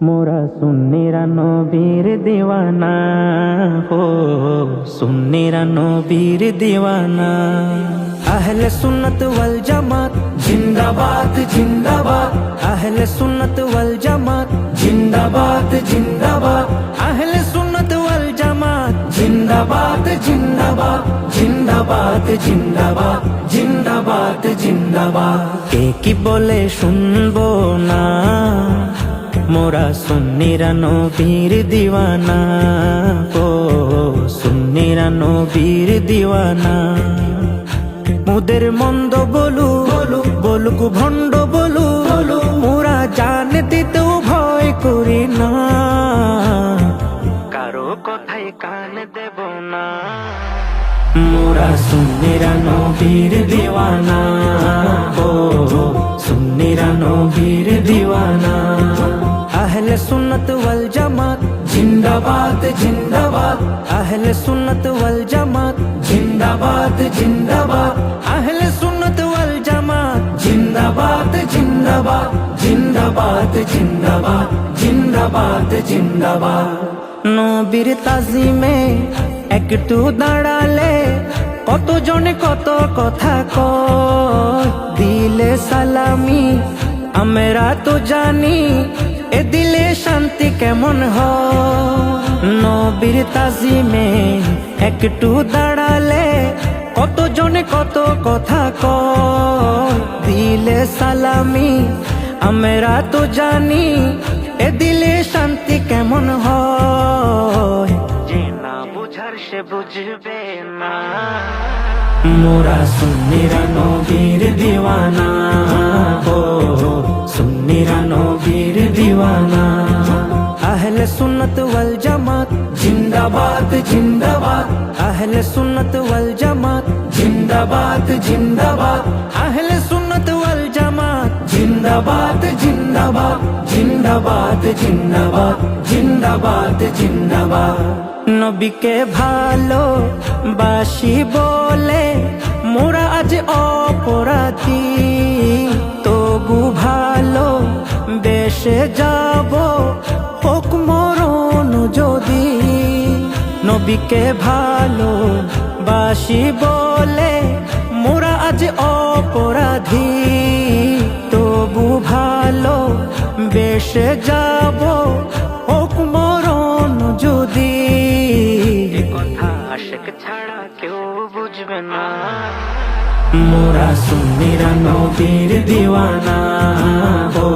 মোরা সুন্নিরা নবীর দিওয়ানা, হো সুন্নিরা নবীর দিওয়ানা। আহলে সুন্নত ওয়াল জামাত জিন্দাবাদ জিন্দাবাদ, আহলে সুন্নত ওয়াল জামাত জিন্দাবাদ জিন্দাবাদ, আহলে সুন্নত ওয়াল জামাত জিন্দাবাদ জিন্দাবাদ জিন্দাবাদ জিন্দাবাদ জিন্দাবাদ জিন্দাবাদ। কে কি বলে শুনবো না, মোরা সুন্নিরা নবীর দিওয়ানা, ও সুন্নিরা নবীর দিওয়ানা। মুদের মন্দ বলু বলুক ভণ্ড বলু, মোরা জান দিতেও ভয় করি না, কারো কথায় কান দেব না। মোরা সুন্নিরা নবীর দিওয়ানা, ও সুন্নিরা নবীর দিওয়ানা। আহলে সুন্নত ওয়াল জামাত জিন্দাবাদ জিন্দাবাদ, আহলে সুন্নত ওয়াল জামাত জিন্দাবাদ জিন্দাবাদ, আহলে সুন্নত ওয়াল জামাত জিন্দাবাদ জিন্দাবাদ জিন্দাবাদ জিন্দাবাদ জিন্দাবাদ জিন্দাবাদ। নবীর তাজিমে একটু দাঁড়ালে কত জনে কত কথা কয়, দিলে সালামি আমরা তো জানি, এ দিলে শান্তি কেমন হয়। নবীর তাজিমে একটু দাঁড়ালে কত জনে কত কথা কয়, দিলে সালামি আমরা তো জানি, এ দিলে শান্তি কেমন হয়। যে না বুঝার সে বুঝবে না, মোরা সুন্নিরা নবীর দিওয়ানা, ও সুন্নিরা নবীর দিওয়ানা। আহলে সুন্নত ওয়াল জামাত জিন্দাবাদ জিন্দাবাদ, আহলে সুন্নত ওয়াল জামাত জিন্দাবাদ জিন্দাবাদ, আহলে সুন্নত ওয়াল জামাত জিন্দাবাদ জিন্দাবাদ জিন্দাবাদ জিন্দাবাদ জিন্দাবাদ জিন্দাবাদ। নবীকে ভালো বাসি বলে মোরা আজ অপরাধী, তবু ভালো বেশে যাব হোক মরণ যদি। নবীকে ভালো বাসি বলে মোরা আজ অপরাধী, তবু ভালো বেশে যাব হোক মরণ যদি। এ কথা আশিক ছাড়া কেউ বুঝবে না, মোরা সুন্নিরা নবীর দিওয়ানা, ও